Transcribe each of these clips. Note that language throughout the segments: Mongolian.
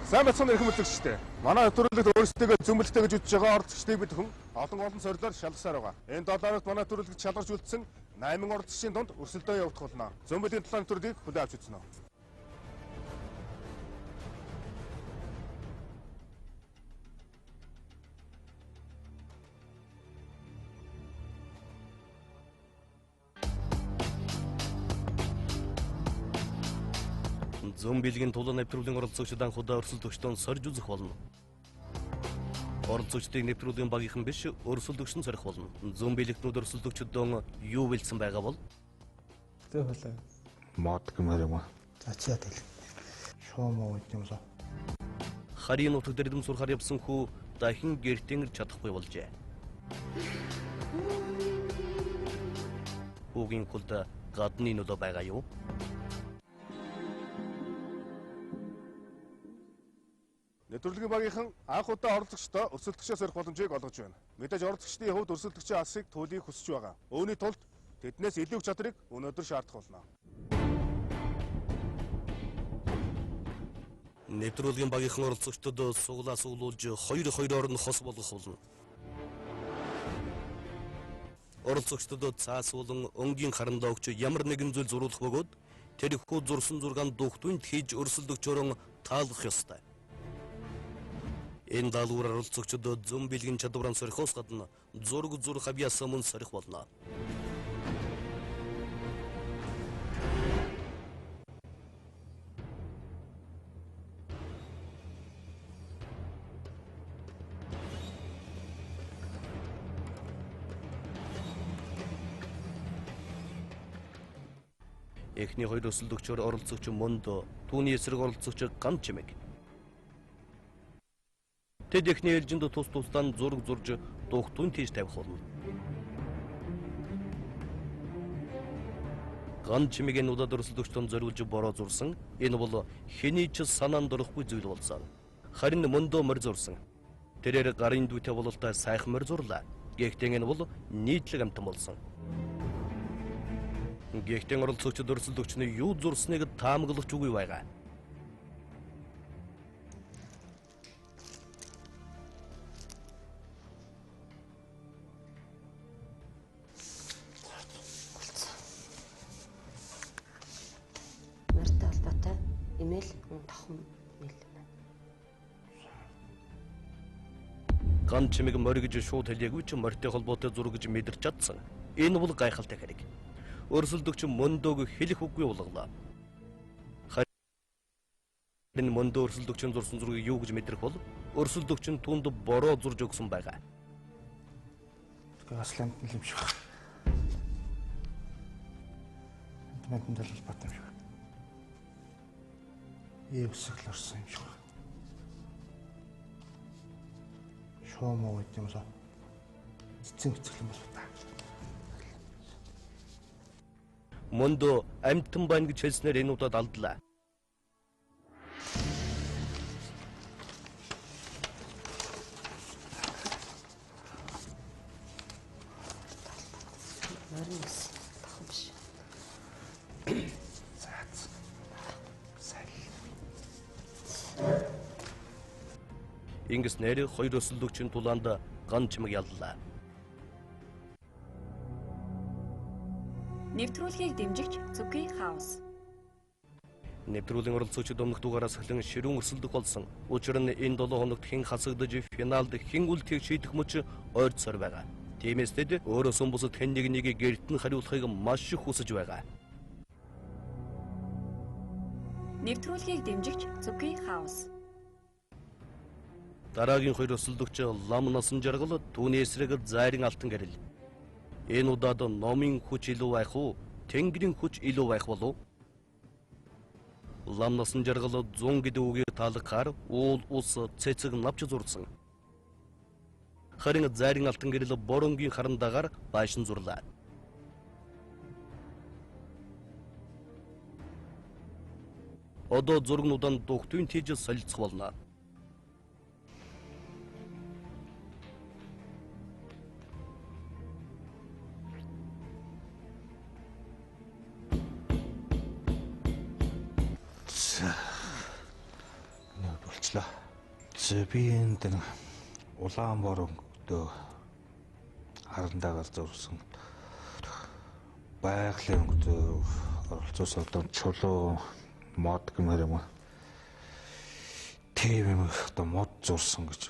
Сайн бацхан ирэх мөлөгчтэй. Манай нэвтрүүлэгт өөрсдөө зөмбөлтэй гэж үзэж байгаа оролцогчдыг бид хүн олон сорилоор шалгасаар байгаа. Энэ 7 хоногт манай нэвтрүүлэгт шалгарч үлдсэн 8 оролцогчийн дунд өрсөлдөө явагдах болно. Зөмбөлийн 7 нэвтрүүлгийг хүлээн авч үзнэ. Зөмбөлгийн тулан нэвтрүүлгийн оролцогчид анхудаа өрсөлдөгчдөө сорж үзэх болно. Оролцогчдыг нэвтрүүлгийн багийнхан биш, өрсөлдөгч нь сорих болно. Зөмбөлөгтнүүд өрсөлдөгчдөө юу бэлдсэн байгаа бол? Тэ хөлөө. Мод гэмээр юм аа. Ачаад ил. Шоомоо юмсаа. Харийн нутаг дээр дэм сурахаар явсан хүү дахин гэртэн ирж чадахгүй болжээ. Хүүгийн хулд гадны нөлөө байгаа юу? Нэвтрүүлгийн багийнхан анх удаа оролцогчдоо өрсөлдөгчөөс сорих боломжийг олгож байна. Мэдээж оролцогчдын хувьд өрсөлдөгчийн алсыг төлөхийг хүсэж байгаа. Үүний тулд тэднээс илүү их чадрыг өнөөдөр шаардах болно. Нэвтрүүлгийн багийнхан оролцогчдод суглаа суглуулж 2-2-оор нь хос болгох болно. Оролцогчдод цаас болон өнгийн харандаа өгч ямар нэгэн зүйл зурулах бөгөөд тэр хүү зурсан зургаан дугтуйнд хийж өрсөлдөгчөөрөн таалгах ёстой. Энэ даалгавраар оролцогчдод зөмбөлгийн чадвараар сорихоос гадна зураг зурх авьяасаа мөн сорих болно. Эхний хоёр өрсөлдөгчөөр оролцогч Мондо, түүний эсрэг оролцогч Ган Чимэг. Тэд эхний ээлжинд тус тусдаа зураг зурж дугтуйн тийш тавих болно. Ган Чимэгийн удаад өрсөлдөгчдөн зориулж бороо зурсан. Энэ бол хэний ч санаанд орохгүй зүйл болсон. Харин Мондо морь зурсан. Тэрээр гарын дүйтэй бололтой сайхан морь зурлаа. Гэхдээ энэ бол нийтлэг амтан болсон. Гэхдээ оролцогчид өрсөлдөгчний юу зурсныг таамаглах үгүй байгаа. Морьтой холбоотой имэйл тохом мэйл. Ган Чимэг морь гэж шууд хэлээгүй ч морьтой холбоотой зураг гэж мэдэрч чадсан. Энэ бол гайхалтай хэрэг. Өрсөлдөгч Мондог хэлэх үгүй болголоо. Харин Мондо өрсөлдөгчийн зурсан зургийг юу гэж мэдрэх бол өрсөлдөгч нь түнд бороо зурж өгсөн байгаа. Асланд юм шиг. Интернетэн дээр бол бат юм шиг. Эвсгэл орсон юм шиг. Шоомоо юмсаа. Цэцэн хэцгэлэн бол та. Мондо амтан байна гэж хэлснээр энэ удаад алдлаа. Морьс тохом биш. Заац. Сайн. Ингэснээр хоёр өрсөлдөгчийн тулаанд Ган Чимэг яллаа. Нэвтрүүлгийг дэмжигч Зүки хаус. Нэвтрүүлгийн оролцогчид өмнөх дугаараас эхлэн ширүүн өрсөлдөх болсон. Учир нь энэ 7 хоногт хэн хасагдаж финалд хэн үлдэхийг шийдэх мөч ойрцоор байгаа. Тиймээс тэд өөрөөс бусад хэн нэгнийг гэрт нь хариулахыг маш их хүсэж байгаа. Нэвтрүүлгийг дэмжигч Зүки хаус. Дараагийн хоёр өрсөлдөгч Лам Насан Жаргал, түүний эсрэг Зайрын Алтан гэрэл. Энэ удаад номын хүч илүү байх уу? Тэнгэрийн хүч илүү байх болов? Лам Насан Жаргал 100 гэдэг үгийг таалгахаар уул ус цэцэг навч зурсан. Харин Зайрын Алтан гэрэл боронгийн харандагаар байшин зурлаа. Одоо зургнуудаа дугтуйн тийж солилцох болно. Болчлоо. Би энд Улаанбаатар өнгөдөө харандагаар зурсан байгалийн өнгөдөө оролцсон одоо чулуу мод гэмээр юм. Тийм юм одоо мод зурсан гэж.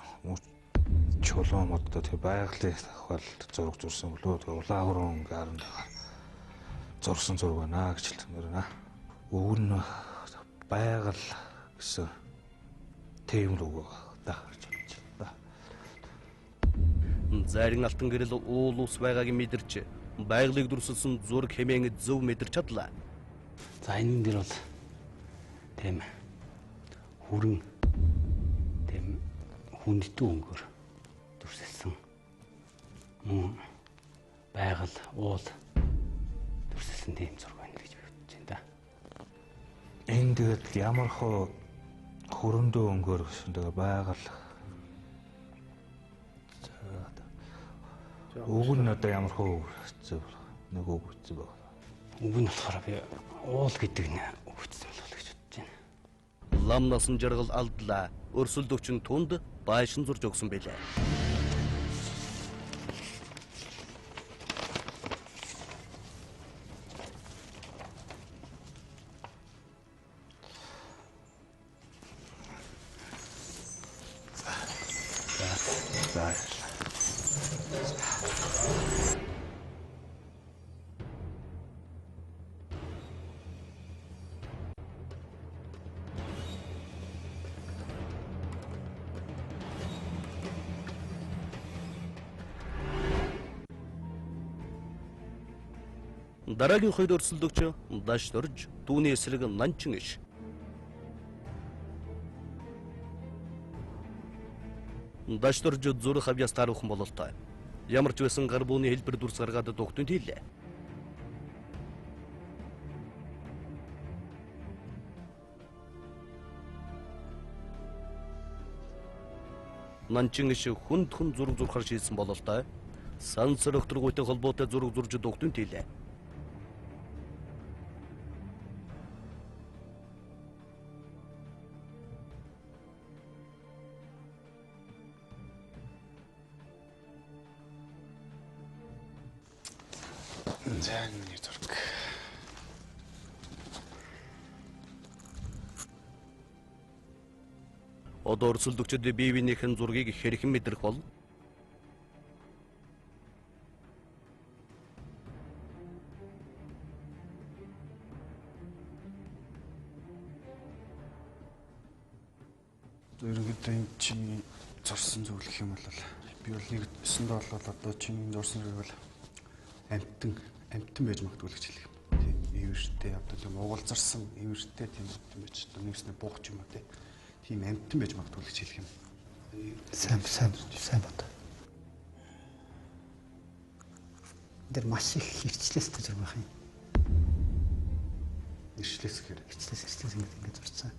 Чулуу модтой тэг байгалийн хавал зураг зурсан болоо тэг Улаанбаатар өнгө харандагаар зурсан зураг байна гэж хэлмээр байна. Өг нь байгаль гэсэн тийм л үг даа. Зарим алтан гэрэл уул ус байгаагийн мэдэрч байгалыг дүрсэлсэн зураг хэмээн зөв мэдэрч чадлаа. За энэ дэр бол тийм хүрэн тийм хүндэтүү өнгөөр дүрсэлсэн мөн байгаль уул дүрсэлсэн тийм зураг байна гэж бодож байна да. Энд тэгээд ямар хөө хөрөндөө өнгөөр тэгээ байгаль уг нь одоо ямар хөө нэг үг үзсэн баг. Уг нь болохоор би уул гэдэг нь өгсөн болов гэж бодож байна. Лам насан жаргал алдлаа. Өрсөлдөгчин түнд байшин зурж өгсөн байлаа. Дараагийн хоёр өрсөлдөгч даш дөрж түүний эсрэг нанчин иш. Даш дөрж зүрх хавьяас тааруухан бололтой. Ямар ч байсан гар бууны хэлбэр дүрс гаргаад дугтунд хийлээ. Нанчин иш хүнд зураг зурхаар шийдсэн бололтой. Сансар өгтргүйтэй холбоотой зураг зурж дугтунд хийлээ. За миний зураг. Одоо өрсөлдөгчд бие биенийхэн зургийг хэрхэн мэдрэх бол? Ерөнхийдөө чиний зурсан зүйл гэх юм бол би бол нэг 9-нд бол одоо чиний зурсан зүйл бол амтан байж магадгүй л гэж хэлэх юм. Тийм ивэртэй одоо тийм уулзарсан ивэртэй тийм амтан байж нэгснээ буух юм аа тийм амтан байж магадгүй л гэж хэлэх юм. Сайн бод. Тэр маш их хэрчлээстэй зураг байх юм. Хэрчлээс ингэж зурсан.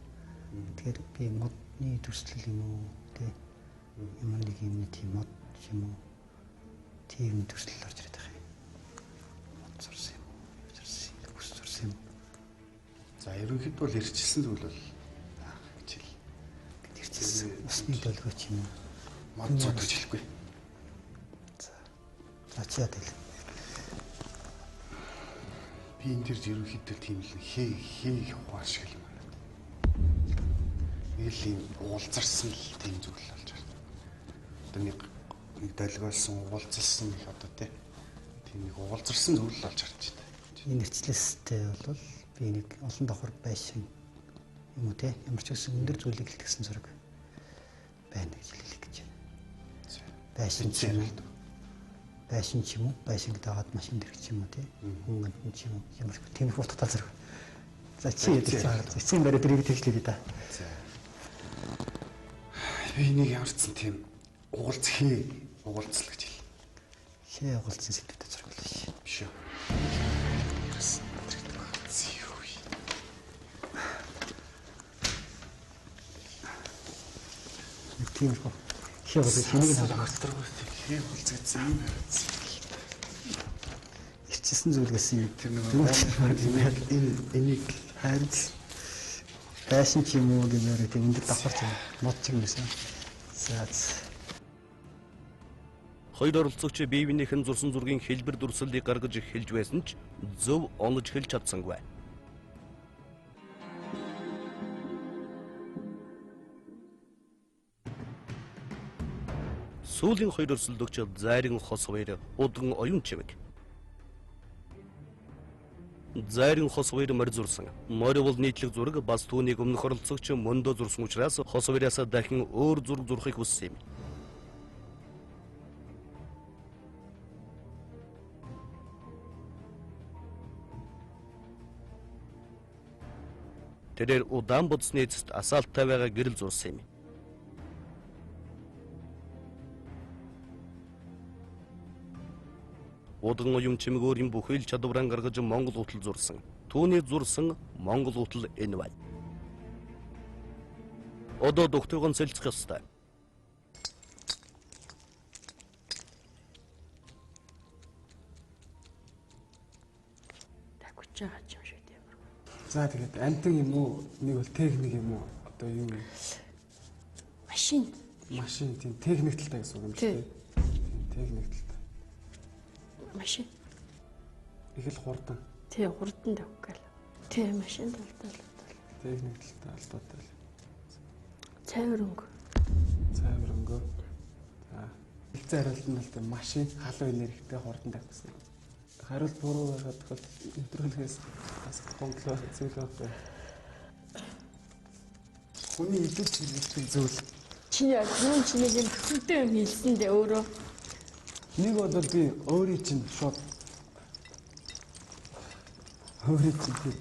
Тэгэхээр би модны төсөл юм уу тий ямар нэг юм тийм мод юм уу тийм төсөл орж ирээд байгаа юм. Мод зурсан юм. За ерөнхийдөө бол ирчилсэн зүйл бол гэж хэл. Ирчилсэн усны төлгөөч юм уу? Мод зурж хэлэхгүй. За чи яа тэл. Би энэ төр ерөнхийдөө тийм л хээ ухаар шиг юм. Нэлийн уулзарсан л тийм зүйл болж байна. Одоо нэг долгиолсон уулзалсан их одоо тийм нэг уулзарсан зүйл болж харж байна. Энэ нэрчлэстэй бол би нэг олон давхар байшин юм уу те ямар ч гэсэн өндөр зүйлийг илтгэсэн зураг байна гэж хэлэх гэж байна. Байшин ч юм уу байшинг дагаад машин дэрэг ч юм уу те хүн амтан ч юм уу ямар ч тийм их утгатай зураг. За чи яадаг эцсийн барай дэрэг тэгшлээ да. Би энийг ямарчсан тийм уулзал гэж хэл. Хээ уулзсан сэтгэвтэй зураг л шүү. Биш үү. Тийм үү. Хээ уулзсан хэнийг хээ уулзсан юм харагдсан. Ирчсэн зүйлгээс юм тэр нэг энийг хайрц байшин ч юм уу гэмээр тийм өндөр давхар ч мод ч юм байсан. За. Хоёр оролцогч бие биенийхэн зурсан зургийн хэлбэр дүрслэлийг гаргаж эхэлж байсан ч зөв онож хэлж чадсангүй. Сүүлийн хоёр өрсөлдөгч Зайрын хос хоёр удган оюун чимэг. Зайрын хос хоёр морь зурсан. Морь бол нийтлэг зураг бас түүнийг өмнөх оролцогч мөндөө зурсан учраас хос хоёроос дахин өөр зураг зурхыг хүссэн юм. Тэрээр удаан бодсны эцэст асаалттай байгаа гэрэл зурсан юм. Удган оюун чимэг өөрийн бүхэл чадвараа гаргаж Монгол утал зурсан. Түүний зурсан Монгол утал энэ байна. Одоо докторгон сэлцэх ёстой. Тагвч байгаа ч юм шиг тийм. За тэгээд амтан юм уу? Нэг бол техник юм уу? Одоо юу юм? Машин. Машин тийм техник талтай гэсэн үг юм шүү дээ. Техник талтай. Машин. Их л хурдан. Тий, хурдан тавгал. Тий, машин талтай. Техник талтай албатай. Цайврынг. Цайврынг. За. Хэлцээ хариулт нь л тийм машин халуун энергитэй хурдан тавьсан. Хариулт буруу байгаад тохиол нэвтрүүлгээс бас гомдлоо зүйл байна. Хүний илүү чиглэлтэй зүйл. Чи яг юу ч нэг юм хүнтэй юм хэлсэн дээ өөрөө. Нэг бол би өөрийн чинь шууд өөрийн чинь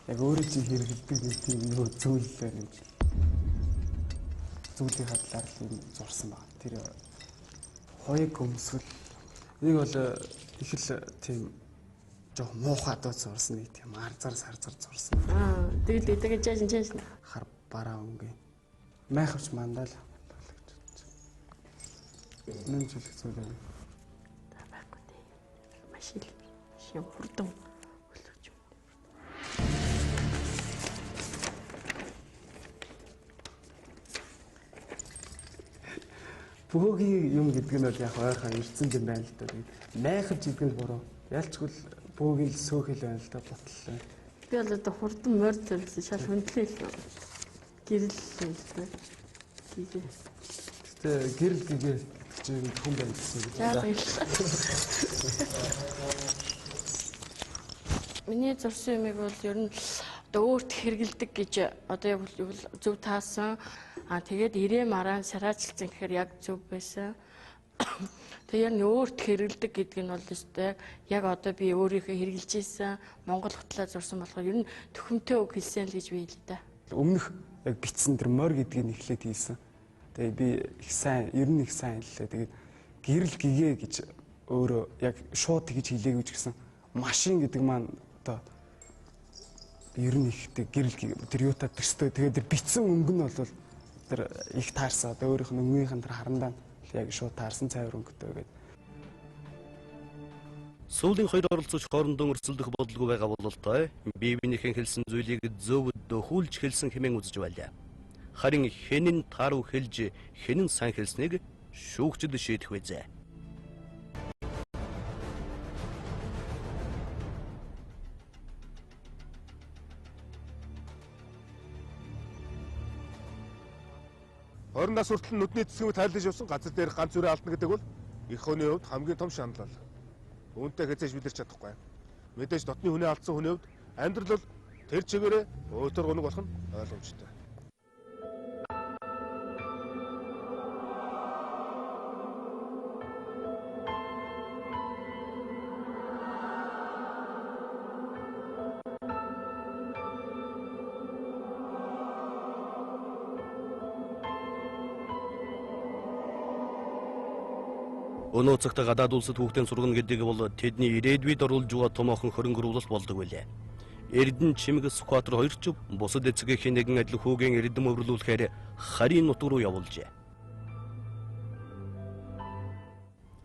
яг өөрийн чинь хэрэгэлдэг нэг тийм юу зүйл байна юм. Зүйлийн хадлаар л юм зурсан баг. Тэр хоёрыг өмсгөл нэг бол их л тийм жоо муухай дуу зурсан нэг тийм арзар сарзар зурсан. Тэгээд жааш. Хар бараа өнгө. Майхавч мандал. Нэн жилх зүйл байна. Байхгүй дээ. Машин шим хурдан хөлөж юм. Бөөгийн юм гэдэг нь бол яг ойрхон ирцэн юм байна л да. Майхавч гэдэг нь буруу. Ялчгүй бөөгийн л сөөхөл байна л да ботлоо. Би бол одоо хурдан морь зэрэгсэн шал хөндлөөл. Гэрэл л. Гэтэ гэрэл гэгээ чинь хүн байна гэсэн үг. За баярлалаа. Миний зурсан юмыг бол ер нь одоо өөрт хэрэгэлдэг гэж одоо яг зөв таасан. Тэгээд ирээ мараа сараачилсан гэхээр яг зөв байсан. Тэгээд өөрт хэрэгэлдэг гэдэг нь бол өстэй яг одоо би өөрийнхөө хэрэгжилж ийсэн Монгол хутлаа зурсан болохоор ер нь төхөмтэй үг хэлсэн л гэж би хэлээ да. Өмнөх яг битсэн тэр морь гэдгийг эхлээд хийсэн. Тэгээ би их сайн, ер нь их сайн хэллээ. Тэгээд гэрэл гэгээ гэж өөрөө яг шууд тэгж хэлээгүй ч гэсэн машин гэдэг маань одоо ер нь ихтэй гэрэл тэр юутай төстэй. Тэгээд тэр битсэн өнгө нь бол тэр их таарсан. Одоо өөрийнх нь өнгөнийхэн тэр харандаа яг шууд таарсан цайвар өнгөтэй гэдэг. Сүүлийн хоёр оролцогч хоорондоо өрсөлдөх бодлого байгаа бололтой. Бие биенийхэн хэлсэн зүйлийг зөв дөхүүлж хэлсэн хэмээн үзэж байлаа. Харин хэн нь тааруу хэлж, хэн нь сайн хэлснийг шүүгчд шийдэх байжээ. Хорин нас хүртэл нүдний цэцгүүд тайлж явсан газар дээр ганц үрээ алдна гэдэг бол их хүний хувьд хамгийн том шанал. Үүнтэй хэзээж мэдэрч чадахгүй. Мэдээж дотны хүнээ алдсан хүний хувьд амьдрал бол тэр чигээрээ өөтөр гоног болох нь ойлгомжтой. Өнөө цагт гадаад улсад хүүхдийн сургана гэдэг бол тэдний ирээдүйд оруулж байгаа томоохон хөрөнгөрүүлэлт болдог байлаа. Эрдэнэ чимэг Сүхбаатар хоёр ч бусад эцгийн нэгэн адил хүүгийн эрдэм өвөрлүүлэхээр харийн нутг руу явуулжээ.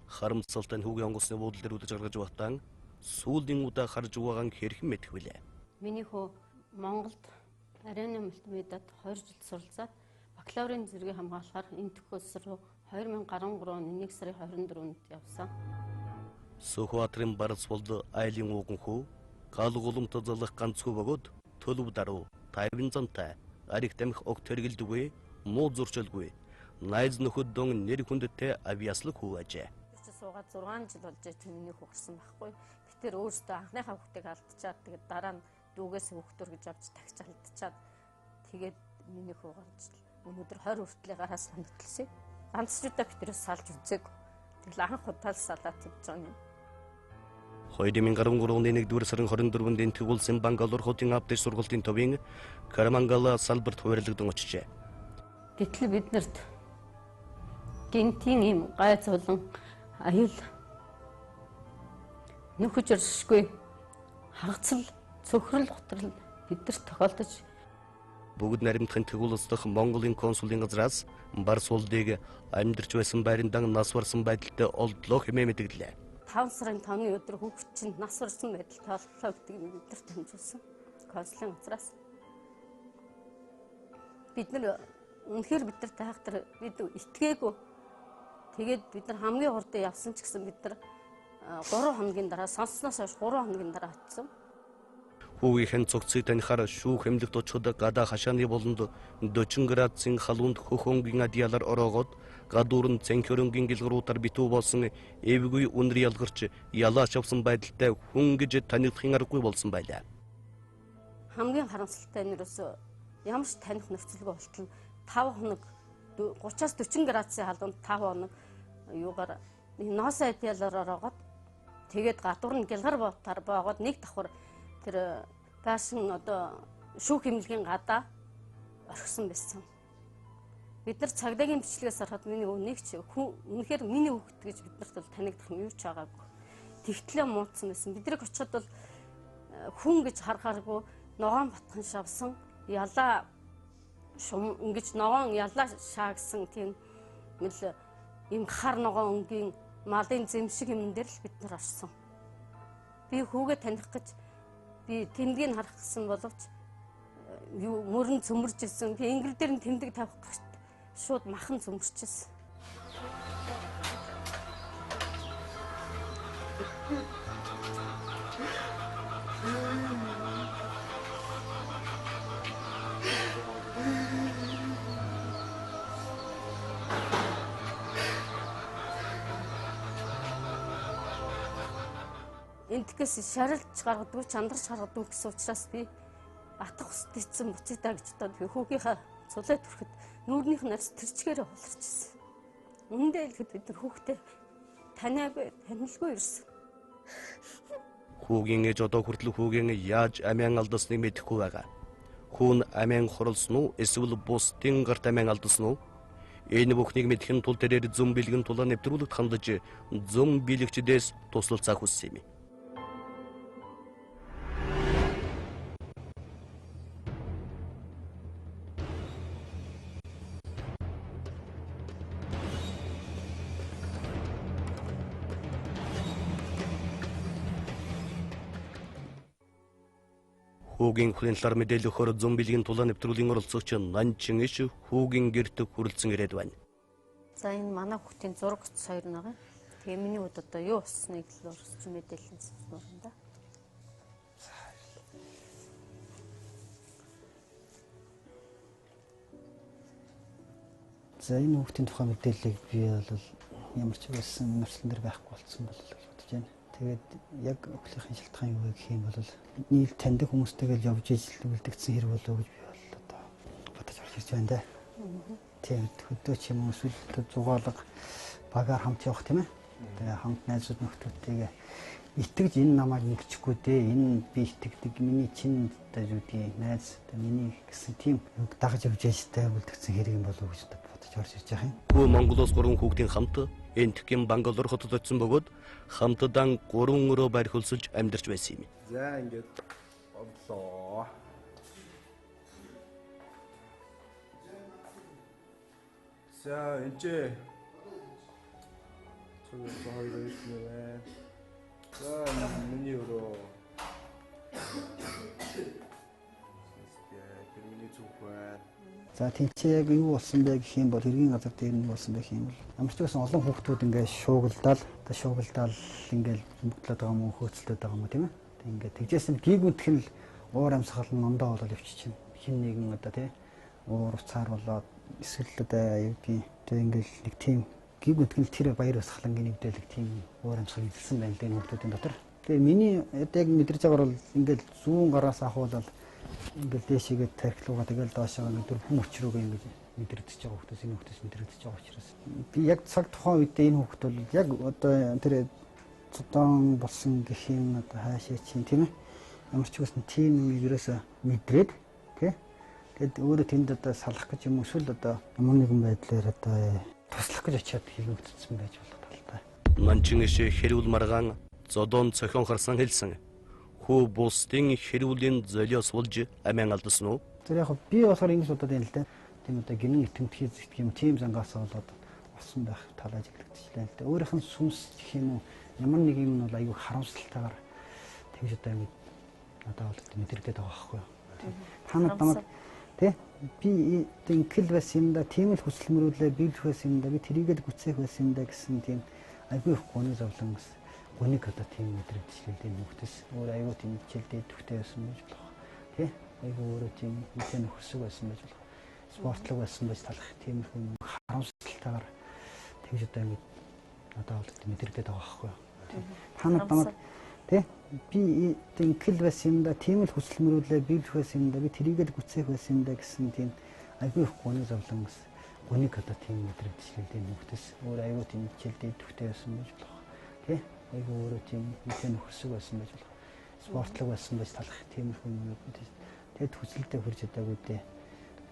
Харамсалтай хүүгийн онгоцны буудлын дээр үдэж гаргаж батан сүүлийн удаа харж байгаагаа хэрхэн мэдэх вүлээ. Миний хүү Монголд арианы мультимедиад 2 жил суралцаад бакалаврын зэргийг хамгаалахаар энэ төхөөс рүү 2013 оны 1 сарын 24-нд явсан. Сүхбаатарын Барс болд айлын ууганхүү калгуулымт золох ганцхүү бөгөөд төлөв даруу 50 зантай ариг тамхи ог тэргэлдэггүй муу зурчилгүй найз нөхөд дон нэр хүндтэй авьяаслаг хүү ажээ. Суугаад 6 жил болж түүний хүү гарсан байхгүй. Би тэр өөртөө анхныхаа хүүхдийг алдчихад тэгээд дараа нь дүүгээс хүүхдүр гэж авч тагч алдчихад тэгээд миний хүү гарч өнөөдөр 20 хүртэл гараас санагдсан. Ганц ч удаа битрээс салж үзээг. Тэгэл анх удаа салаад явж байгаа юм. 2013 оны 1-р сарын 24-нд энтэг улсын Бангалор хотын авдаж сургуулийн төвийн Карамангала салбарт хуваарлагдсан очжээ. Гэтэл биднэрт гинтийн юм гай зулан аюул нөхөж өршгүй хагацл цөхрөл готрол бидэрт тохиолдож бүгд наримтхан тэгүүлс дах Монголын консулын газраас Барс улдыг амьдарч байсан байранд нас барсан байдалтай олдлоо хэмээн мэдгэлээ. 5 сарын 5-ны өдөр хүүхэд чинь нас барсан байдал тооллоо гэдгийг бидэрт хэмжүүлсэн консулын газраас. Бид нар үнэхээр бидэрт хайхтар бид итгээгүй. Тэгээд бид нар хамгийн хурдан явсан ч гэсэн бид нар 3 хоногийн дараа сонссноос хойш 3 хоногийн дараа очсон. Хүүгийн цогцыг танихаар шүүх хэмлэгт очход гадаа хашааны болонд 40 градусын халуунд хөхөнгийн адиалаар ороогоод гадуурн цэнхөрөнгийн гэлгруудаар битүү болсон эвгүй үнэр ялгарч ялаач авсан байдалтай хүн гэж танигдахын аргагүй болсон байлаа. Хамгийн харамсалтай нь ерөөсөө ямар ч таних нөхцөлгүй болтол 5 хоног 30-аас 40 градусын халуунд 5 хоног юугаар ноос адиалаар ороогоод тэгээд гадуур нь гэлгар боотаар боогоод нэг давхар тэр фашн одоо шүүх хэмнэлгийн гадаа орхисон байсан. Бид нар цагдаагийн бичлэгээс харахад миний нэг ч үнэхээр миний хүүхэд гэж биднэрт бол танигдах юм юу ч байгаагүй. Тэгтлээ муудсан байсан. Бидрийг очиход бол хүн гэж харахааргүй ногоон батхан шавсан ялаа шум ингэж ногоон ялаа шаагсан тийм мэл юм хар ногоон өнгийн малын зэмшиг юм дээр л бид нар орсон. Би хүүгээ таних гэж би тэмдгийг харах гэсэн боловч юу мөрөн цөмөрж ирсэн. Би ингэр дээр нь тэмдэг тавих гэж шууд махан цөмөрчихсэн. Энтгэс шарилж гаргадаг, чандарч гаргадаг гэсэн учраас би атах устд ицсэн буцаатаа гэж бодоод би хүүгийнхаа цулаад төрөхөд нүүрнийх нь арс тэрчгээрээ хуларчихсан. Үүндээ хэлэхэд бид нар хүүхдээ таниагүй, танилгүй ирсэн. Хүүгийн ээж одоо хүртэл хүүгийн яаж амиан алдасныг мэдэхгүй байгаа. Хүүн амиан хорлсон уу, эсвэл бусдын гарт амиан алдсан уу? Энэ бүхнийг мэдхийн тулд тэрээр зөв бэлгэн тулаа нэвтрүүлэгт хандаж зөв биелэгчдээс туслалцаа хүссэн юм. Хүүгийн хүлэн талаар мэдээлэл өгөхөөр зомбилгийн тулаа нэвтрүүлгийн оролцогч Нанчин иш хүүгийн гэрт хүрэлцэн ирээд байна. За энэ манай хүүхдийн зураг утас 2 байгаа. Тэгээ миний хувьд одоо юу болсныг л орсч мэдээлэл зөвшөөрөн да. За энэ хүүхдийн тухай мэдээллийг би бол ямар ч байсан нэрслэн дээр байхгүй болсон бол гэж бодож байна. Тэгээд яг өхлөхийн шалтгаан юу гэх юм бол нийл таньдаг хүмүүстэйгээ явж ижил үлдэгдсэн хэрэг болов уу гэж би бол одоо бодож орж байна да. Тийм хөдөө ч юм уу эсвэл зугаалга багаар хамт явах тийм ээ. Тэгээ хамт найзууд нөхдөдтэйгээ итгэж энэ намайг ингэчихгүй дээ. Энэ би итгэдэг миний чинь одоо юу гэдэг найз одоо миний гэсэн тийм дагаж явж байжтай үлдэгдсэн хэрэг юм болов уу гэж бодож орж ирж байгаа юм. Хүү Монголоос 3 хүүхдийн хамт Энтгийн Бангалор хотод очсон бөгөөд хамтдаа 3 өрөө байр хөлсөлж амьдарч байсан юм. За ингээд одлоо. За энэ 저기 저희가 있네. 자, 메뉴로. За тэнцээ яг юу болсон бэ гэх юм бол хэргийн газар дээр нь болсон байх юм бол ямар ч байсан олон хүүхдүүд ингээд шуугилдаал ингээд мөглөд байгаа мó хөөцөлдөд байгаа мó тийм ээ. Тэг ингээд тэгжсэн гиг үнтгэл уур амьсгал нь ондоо болоод явчих чинь. Хин нэгэн одоо тий уур уцаар болоод эсвэл одоо юу гэдгийг тэг ингээд нэг тийм гиг үнтгэл тэр баяр усгалангийн нэгдэлэг тийм уур амьсгал илсэн байна л дээ хүүхдүүдийн дотор. Тэгээ миний яг мэдэрч байгаагаар бол ингээд зүүн гараас ахуулаад ингээд дээшигээ тархилуугаа тэгэл доошоо ингээд дөрвөн өчрөөгөө ингээд мэдрэгдэж байгаа хүмүүс энэ хүмүүс мэдрэгдэж байгаа учраас би яг цаг тухайн үедээ энэ хүмүүс бол яг одоо тэр цудаан болсон гэх юм одоо хаашаа чинь тийм ээ ямар ч үсэн тийм юм ерөөсө мэдрээд тий тэгэд өөрөө тэнд одоо салах гэж юм эсвэл одоо ямар нэгэн байдлаар одоо туслах гэж очиад хийгдсэн байж болох талтай. Манчингшээ хэрүүл маргаан зодон цохон харсан хэлсэн. Хүү бусдын хэрүүлийн золиос болж амин алдсан уу? Тэр яг би болохоор ингэж бодоод байна л да. Тийм одоо гинэн итэмтгий зэгт юм тийм зангаас болоод болсон байх тал ажиглагдчихлаа л да. Өөрийнх нь сүнс гэх юм уу ямар нэг юм бол аюу харамсалтайгаар тэгж одоо ингэ надад бол мэдэрдээд байгаа байхгүй юу. Та нар намайг тий би инкэл байсан юм да тийм л хүсэл мөрүүлээ биелэх байсан юм да би тэрийгэд гүцээх байсан юм да гэсэн тийм аюу их гоны зовлон гэсэн гүнийг одоо тийм мэдрэгдчихлээ нөхдөс өөр аюу тийм хичээлдээ төвтэй байсан байж болох тий аюу өөрөө тийм мэдээ нөхөсөг байсан байж болох спортлог байсан байж талах тийм хүн харамсалтайгаар тэгж одоо ингэ надад бол мэдэрдээд байгаа байхгүй юу. Та нар намайг тий би инкэл байсан юм да тийм л хүсэл мөрүүлээ биелэх байсан юм да би тэрийгэд гүцээх байсан юм да гэсэн тийм аюу их гоны зовлон гэсэн гүнийг одоо тийм мэдрэгдчихлээ нөхдөс өөр аюу тийм хичээлдээ төвтэй байсан байж болох тий аюу өөрөө тийм мэдээ нөхөсөг байсан байж болох спортлог байсан байж талах тийм хүн юм. Тэгэд хүсэлдээ хүрч чадаагүй дээ.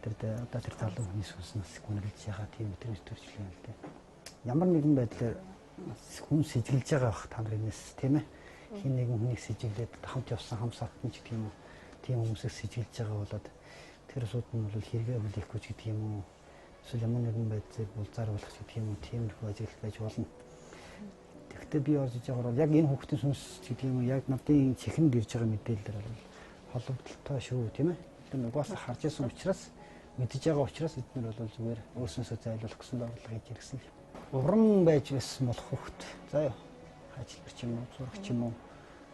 Тэр одоо тэр залуу хүний сүнснээс гүнэлж байгаа тийм мэдрэмж төрчлээ л дээ. Ямар нэгэн байдлаар хүн сэжиглэж байгаа бах та нарын нэс тийм ээ. Хин нэгэн хүнийг сэжиглээд хамт явсан хам сатан ч гэх юм уу. Тийм хүмүүсийг сэжиглэж байгаа болоод тэр сууд нь бол хэрэгээ хүлээхгүй ч гэдэг юм уу. Эсвэл ямар нэгэн байдлаар булзаар болох ч гэдэг юм уу. Тиймэрхүү ажиглал байж болно. Тэгэхдээ би орж иж байгаагаар яг энэ хүүхдийн сүнс гэдэг юм уу. Яг надын чихэнд ирж байгаа мэдээлэлээр бол холбогдолтой шүү тийм ээ. Тэр нугаас харж ирсэн учраас мэдж байгаа учраас эдгээр бол зүгээр өөрсөнсөө зайлуулах гэсэн бодлого хийж ирсэн л. Уран байж байсан болох хүүхд. За юу. Ажилбар ч юм уу, зурагч юм уу.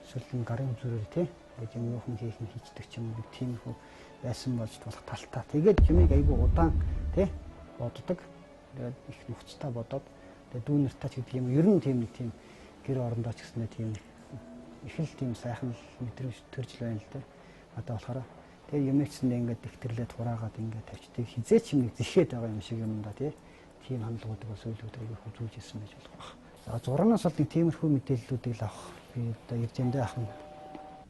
Эсвэл гарын зүрээр тий. Яг юм нөхөн хийх нь хийдэг ч юм уу. Тийм хөө байсан болж болох талтаа. Тэгээд юмыг айгүй удаан тий боддог. Тэгээд их нөхцтэй бодоод тэгээд дүү нартаа ч гэдэг юм ер нь тийм нэг тийм гэр орондоо ч гэснээр тийм их л тийм сайхан мэдрэмж төрж байна л дээ. Одоо болохоор тэгээ юм ихсэндээ ингээд дэвтэрлээд хураагаад ингээд тавьчдаг хизээч юм нэг зэхээд байгаа юм шиг юм да тий. Тийм хандлагуудыг бас үйлдвэрлэж үзүүлж ирсэн байж болох баг. За зурнаас бол тиймэрхүү мэдээллүүдийг л авах би одоо иржэндээ ахна.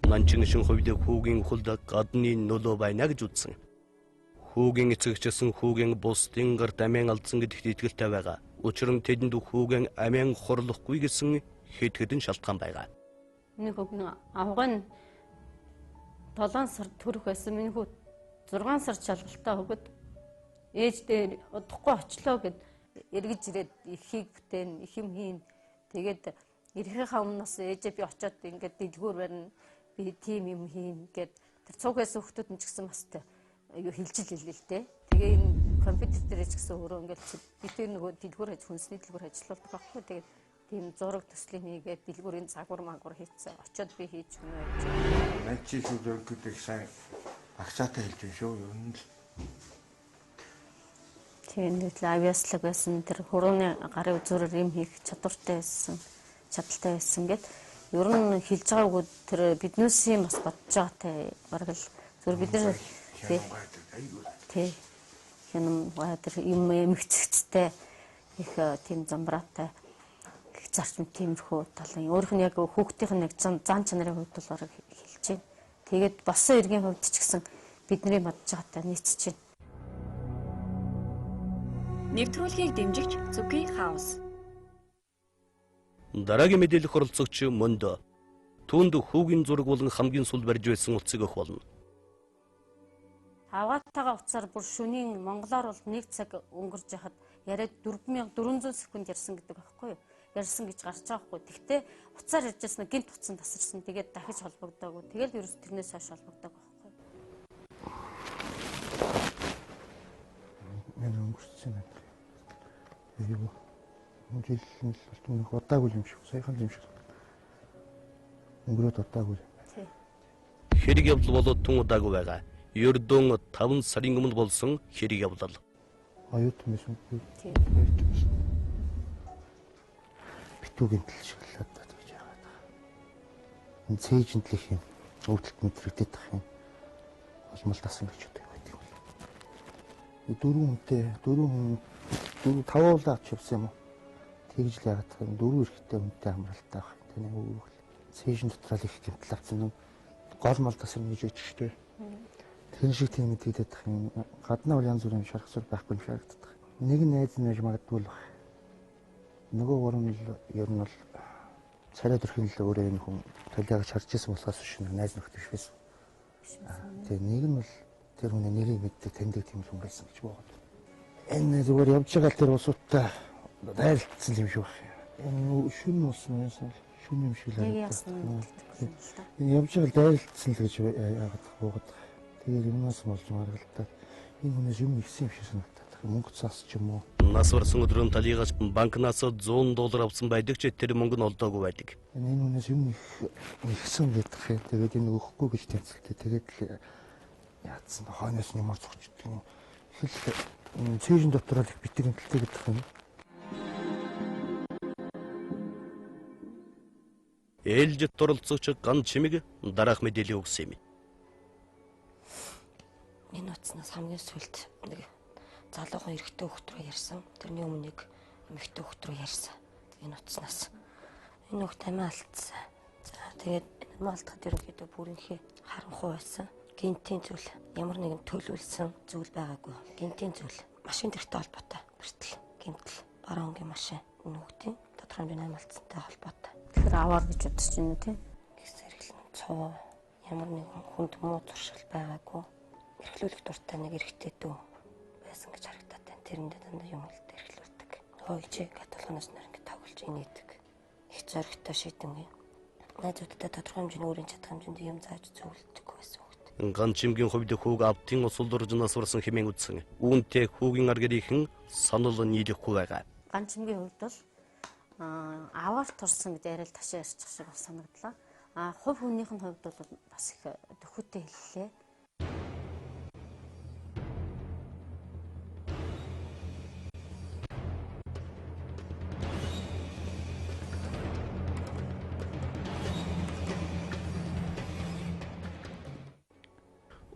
Манчингшин хувьд хүүгийн хулд гадны нөлөө байна гэж үзсэн. Хүүгийн эцэгчсэн хүүгийн бусдын гарт амин алдсан гэдэгт итгэлтэй байгаа. Учир нь тэдэнд хүүгийн амин хорлохгүй гэсэн хэд хэдэн шалтгаан байгаа. Миний хүүгийн авган 7 сар төрөх байсан. Миний хүү 6 сар шалгалтаа хөгöd ээждээ удахгүй очлоо гэд эргэж ирээд ихийг бүтээн их юм хийн. Тэгээд эрхийнхаа өмнөөс ээжээ би очиод ингээд дэлгүүр барина. Би тийм юм хийн гэд тэр цугээс хүүхдүүд нь ч гэсэн бас юу хилжил хэлээ л дээ. Тэгээ энэ компьютер дээр ч гэсэн өөрөө ингээд бид нөгөө дэлгүүр хүнсний дэлгүүр ажилладаг байхгүй. Тэгээд тийм зураг төслийн хийгээд дэлгүүрийн загвар магвар хийцээ. Очиод би хийж өгнө гэж. Найчиг зүрхүүдийг сайн багцаатай хэлж байна шүү. Ер нь л тийм л авиаслаг байсан тэр хурууны гарын үзүүрээр юм хийх чадвартай байсан гэд ер нь хэлж байгаагүй тэр биднээсийн бас бодож байгаатай бараг л зөв бид нар тий хянам тэр юм эмгцэгцтэй их тийм замбраатай их зарчим тиймэрхүү талын өөрөх нь яг хүүхдийнх нь яг зан чанарын хувьд бол бараг хэлж байна. Тэгээд босон иргэний хувьд ч гэсэн бидний бодож байгаатай нийцэж байна. Нэвтрүүлгийг дэмжигч Зүки хаус. Дараагийн мэдээлэл оролцогч Мондо. Түүнд хүүгийн зураг болон хамгийн сул барьж байсан утсыг өгөх болно. Аваатайгаа уцаар бүр шөнийн монголоор бол 1 цаг өнгөрж яхад яриад 4400 секунд ярьсан гэдэг байхгүй юу? Ярьсан гэж гарч байгаа байхгүй. Тэгтээ уцаар ярьж байсан гинт утсан тасарсан. Тэгээд дахиж холбогдоогүй. Тэгэл ерөөс тэрнээс хойш холбогдоогүй байхгүй. өссөн байна. Юу жил бол удаагүй юм шиг, саяхан юм шиг. Өнгөрөөд удаагүй. Хэрэг явдал болоод тун удаагүй байгаа. Ердөө 5 сарын өмнө болсон хэрэг явдал. Оюутан байсан. Тийм. Битүүгийн төл шиглээд гэж яагаад. Энэ цээжинтлэх юм. Өвдөлт мэдрэгдээд тах юм. Олмол тасан гэж боддог байдаг. Дөрөв тавуулаа авч явсан юм уу? Тэгж л яагаад гэвэл дөрөв эрэхтэй хүнтэй хамралтай байх юм. Тэний үүрэг. Цээжин дотроо л их гэмтэл авсан юм. Гол мал тасан гэж өгч штэ. Тэр шиг тийм мэдээд тах юм. Гаднаа бол янз бүрийн шарх сур байхгүй юм шарагддаг. Нэг нь найз нэж магадгүй л баг. Нөгөө гурван л ер нь бол царай төрхийн л өөрөө энэ хүн талиагч харж ирсэн болохоос биш найз нөхд биш байсан. Тэгээ нэг нь бол тэр хүний нэрийг мэддэг таньдаг тийм хүн байсан гэж бод. Энэ зүгээр явж байгаа тэр усуудтай дайлцсан юм шиг байна. Энэ шүн ус байсан шүн юм шиг л байна. Энэ явж байгаа дайлцсан л гэж яагаад бод. Тэгээд юмнаас болж маргалдаад энэ хүнээс юм ихсэн юм шиг санагдаад мөнгө цаас ч юм уу. Нас барсан өдрөө талигаач банкнаас $100 авсан байдаг ч тэр мөнгө нь олдоогүй байдаг. Энэ хүнээс юм ихсэн гэдэг хэ. Тэгээд энэ өгөхгүй гэж тэнцэлтэй. Тэгээд яатсан хойноос нэмэр зогчдөг юм. Хэл цээжин дотроо их битгэн тэлтэй гэдэг юм. Ээлжид оролцогч Ган Чимэг дараах мэдээлэл өгсөн юм. Энэ утаснаас хамгийн сүлд нэг залуухан эрэгтэй хүүхдрөө ярьсан. Тэрний өмнө нэг эмэгтэй хүүхдрөө ярьсан. Энэ утаснаас энэ хүүхд амиа алдсан. За тэгээд амиа алдахад ерөнхийдөө бүрийнхээ харанхуй байсан. Гинтийн зүйл ямар нэгэн төлөвлөсөн зүйл байгаагүй. Гинтийн зүйл машин тэрэгтэй холбоотой. Бэртэл гинтэл баруун өнгийн машин энэ хүүхдийн тодорхой хэмжээний амиа алдсантай холбоотой. Тэгэхээр аваар гэж бодож байна уу тийм? Гэсэргэлэн цоо ямар нэгэн хүнд муу зуршил байгаагүй. Эрхлүүлэх дуртай нэг эрэгтэй дүү байсан гэж харагдаад байна. Тэрэндээ дандаа юм хэлдэг эрхлүүлдэг. Хойч каталоноос нэр ингэ тоглож инээдэг. Их зоригтой шийдэнгүй. Найзуудтай тодорхой хэмжээний өөрийн чадах хэмжээнд юм зааж зөвлөдөг байсан хүүхэд. Ган Чимгийн хувьд хүүг автын усулдурж нас барсан хэмээн үтсэн. Үүнтэй хүүгийн аргэрийнхэн санал нийлэхгүй байгаа. Ган Чимгийн хувьд бол аваар турсан гэдэг яриад ташаа ярьчих шиг санагдлаа. Хувь хүнийх нь хувьд бол бас их дөхөтэй хэллээ.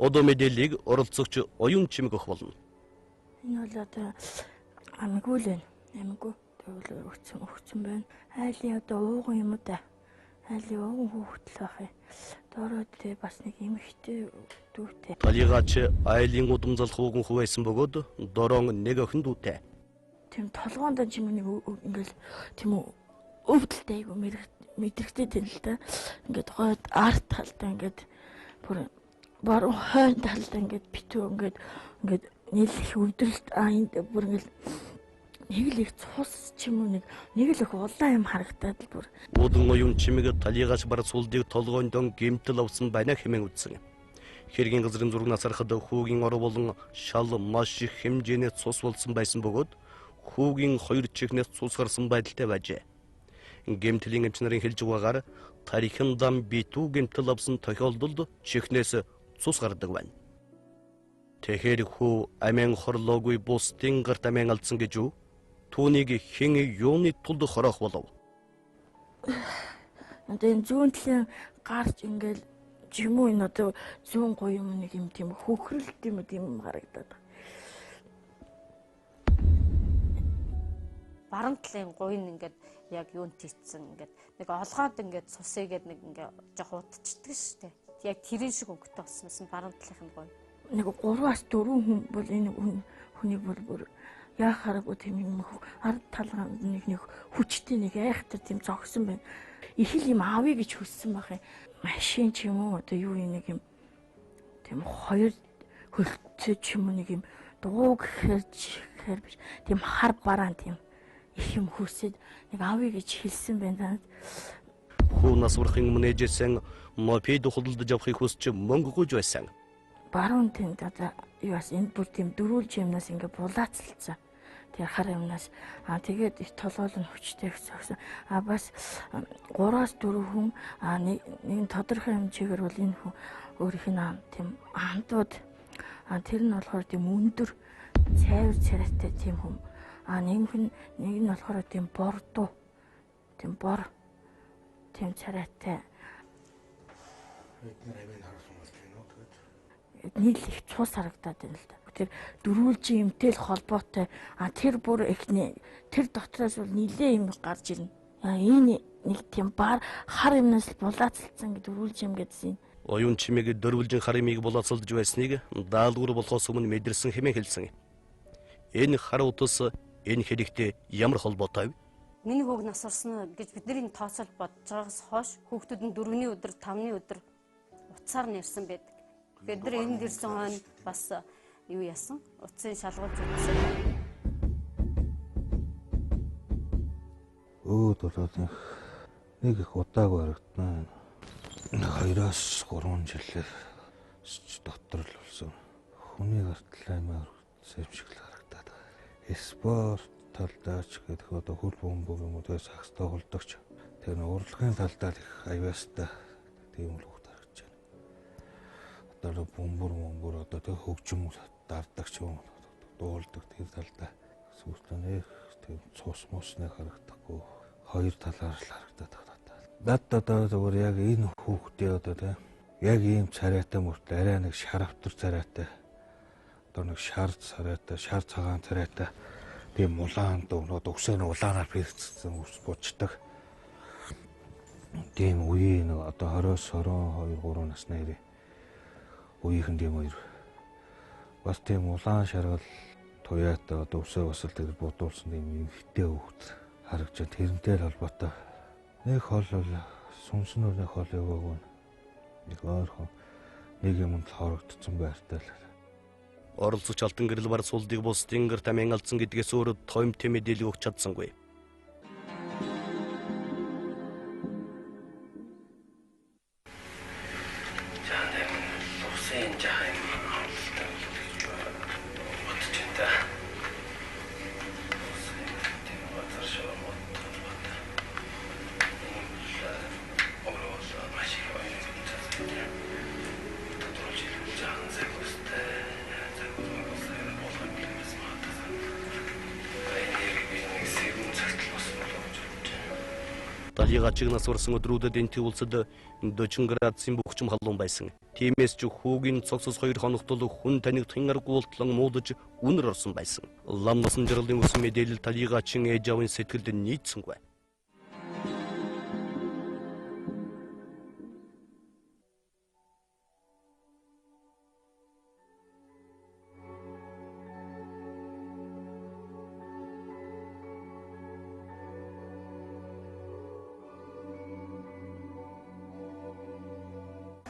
Одоо мэдээллийг оролцогч Оюун Чимэг өгөх болно. Энэ бол одоо амгүй л байна. Амгүй. Тэгвэл өгцөн байна. Айлын одоо ууган юм да. Айлын ууган хүүхдэл байх юм. Дороо тэ бас нэг эмэгтэй дүүтэй. Талигаач айлын удамзал хүүгэн хувайсан бөгөөд дорон нэг охин дүүтэй. Тийм толгоонд чимээ нэг ингээл тийм үү өвдөлтэй айгу мэдрэгтэй тань л да. Ингээд гойд арт талдаа ингээд бүр баруун хойно талдаа ингээд битүү ингээд нийлэх өвдөлт энд бүр ингээд нэг л их цус ч юм уу нэг л их улаан юм харагдаад л бүр. Удын Оюун Чимэг талигаач бар сулдыг толгойн дон гэмтэл авсан байна хэмээн үтсэн. Хэргийн газрын зургнаас харахад хүүгийн ороо болон шал маш их хэмжээний цус болсон байсан бөгөөд хүүгийн хоёр чихнээс цус гарсан байдалтай байжээ. Гэмтлийн эмчнэрийн хэлж байгаагаар тарихын дам битүү гэмтэл авсан тохиолдолд чихнээс цус гардаг байна. Тэгэхээр хүү амин хорлоогүй бусдын гарт амин алдсан гэж юу? Түүнийг хэн юуны тулд хорох болов? Одоо энэ зүүн талын гарч ингээл жимүү энэ одоо зүүн гоё юм нэг юм тийм хөхрөлт юм харагдаад. Баруун талын гоё нь ингээд яг юунд тийцсэн ингээд нэг олгоод ингээд цусыг нэг ингээд жоох удчихдаг шүү дээ. Яг тэрэн шиг өнгөтэй болсон баруун талынх нь гоё. Нэг 3-4 хүн бол энэ хүний бүр яахааргүй тийм юм ард талгаанд нэг хүчтэй нэг айхтар тийм зогсон байна. Их л юм аавь гэж хүссэн байх юм. Машин ч юм уу одоо юу нэг юм тийм хоёр хөлтөө ч юм уу нэг юм дуу гэхээр биш. Тийм хар бараан тийм их юм хүсээд нэг аавь гэж хэлсэн байна. Хүү нас урахын өмнө ээжсэн мопед худалдаж авахыг хүсч мөнгө гуйж байсан. баруун тэнд одоо юу бас энэ бүр тийм дөрүүлж юмнаас ингээ булаацалцсан. Тэр хар юмнаас тэгээд их толгойл нь хүчтэй гэсэн. Бас 3-4 хүн нэг тодорхой хэмжээгээр бол энэ хүн өөрийнх нь тийм хандууд тэр нь болохоор тийм өндөр цайвар царайтай тийм хүн. Нэг нь болохоор тийм бордуу. Тийм бор тийм царайтай. Нийл их цус харагдаад байна л да. Тэр дөрүүлжин юмтэй л холбоотой. Тэр бүр эхний тэр дотроос бол нилээ юм гарч ирнэ. Энэ нэг тийм бар хар юмнаас л булаацалцсан гэдэг дөрүүлж юм гэдсэн. Оюун чимээгээ дөрвөлжин хар имийг булаацалдж байсныг даалгавар болохоос өмнө мэдэрсэн хэмээн хэлсэн. Энэ хар утас энэ хэрэгтээ ямар холбоотой вэ? Миний хүүг нас орсон гэж бидний тооцоол бодож байгаас хойш хүүхдүүд нь 4-ний өдөр 5-ны өдөр утсаар нэрсэн байдаг. Тэгэхээр тэр энд ирсэн хойно бас юу яасан? Утсын шалгуулж үзсэн. Болоод нэг их удаагүй харагдана. 2-3 жилээр дотор л болсон. Хүний гартал аймаар сэвшгэл харагдаад байгаа. Спорт талдаач гэдэг одоо хөл бөмбөг юм уу тэгээ сакстай холдогч. Тэгээ урлагийн талдаа их аюустай тийм л хөвгт харагдаж байна. Одоо бөмбөр одоо тэгээ хөгжим дардагч юм дуулдаг тэр талдаа сүлтэн их тийм цус мосны харагдахгүй хоёр талаар л харагдаад байна. Дад одоо зөвхөн яг энэ хүүхдээ одоо тийм яг ийм царайтай мөртөө арай нэг шаравтар царайтай одоо нэг шар царайтай шар цагаан царайтай тийм улаан дөвнөд өсөө нэг улаанаар бэлтгэсэн ус бучдаг тийм үеийн одоо 20-22 3 насны ирээ үеийнхэн тийм хоёр бас тийм улаан шаргал туяатай одоо өсөө бас л тэр бодуулсан тийм ихтэй хөвгт харагч тэрнтэй холбоотой нэг хол сүнснүүрний хол яваагүй нэг ойрхон нэг юмд хорогдсон байртай л оролцогч алтан гэрэл бар сулдыг бус тэнгэр тамийн алдсан гэдгээс өөр тоймт мэдээлэл өгч чадсангүй. Талига чигнаас урсан өдрүүдэд энэ улсад 40 градусын бөхчм халуун байсан. Тиймээс ч хүүгийн цогцос 2 хоногт л хүн танигт хингаргүй болтлон муудаж үнэр орсон байсан. Лам насан жирлын өсөн мэдээлэл талига чин ээж авын сэтгэлд нийцсэнгүй.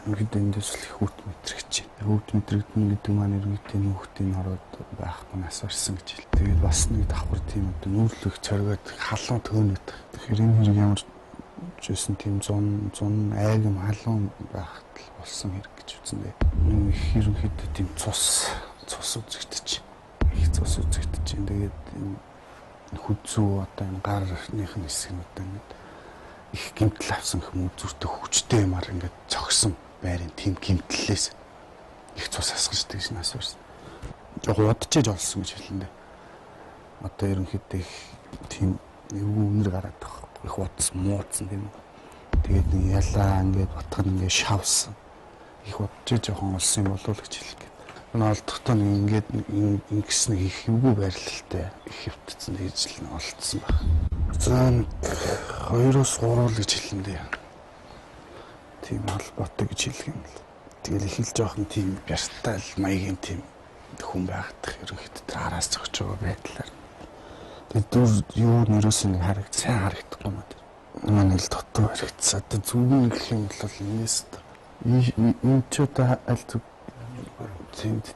Ингээд эндээс л их өвд мэдрэгч байна. Өвд мэдрэгдэн гэдэг маань иргэдийн хүүхдийн ороод байхгүй нас барсан гэж хэл. Тэгээд бас нэг давхар тийм одоо нүүрлэх цоргоод халуун төөнөд. Тэгэхээр энэ хэрэг ямар ч байсан тийм зун айгам халуун байхад л болсон хэрэг гэж үзнэ. Нэг их ерөнхийдөө тийм цус үзэгдэж. Их цус үзэгдэж. Тэгээд энэ хүзүү одоо энэ гарныхын хэсгнүүд ингээд их гэмтэл авсан хүмүүс зүртэй хүчтэй юмар ингээд цогсон байрын тийм гэмтлээс их цус асгаждаг гэж нас барсан. Яг удажж олсон гэж хэлнэ. Одоо ерөнхийдөө их тийм үнэр гараад байгаа. Их удас муудсан тийм. Тэгээд нэг ялаа ингээд батган ингээд шавсан. Их удажж жоохон олсон юм болов гэж хэлэх. Энэ олдохдоо ингээд ингэс нэг их эвгүй байрлалтай их хөвтцэн гэж л олдсон баг. За 2-3 л гэж хэлэндээ. Тийм холбоотой гэж хэлэх юм л. Тэгэл их л жоохон тийм бяртал маягийн тийм хүн байхдах ерөнхийдөө тэр араас зогч байгаа байдлаар. Тэгээд дүр юу нэрээс нэг сайн харагдахгүй маа тэр. Манай л дотор харагдсан. Одоо зүгэн гэх юм бол энэс энэ ч одоо аль зүг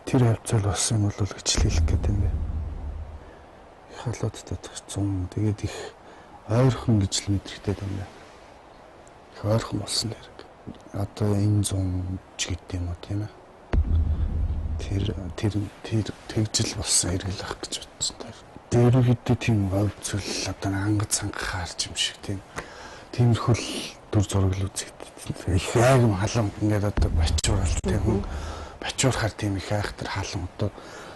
тэр хавцал болсон юм бол гэж хэлэх гэдэг юм бэ. Их халууттай төгссөн. Тэгээд их ойрхон гэж л мэдрэгтэй байна. Их ойрхон болсон хэрэг. Одоо энэ 100 ч гэдэг юм уу тийм ээ. тэр тэгжил болсон эргэл ах гэж бодсон. Дээрвэдээ тийм өвцөл одоо ангад сангахаар юм шиг тиймэрхүү дүр зураг үзэгдсэн. Их айгм халам ингээд одоо бачуурал тийм бачуурахаар тийм их айхтар халам одоо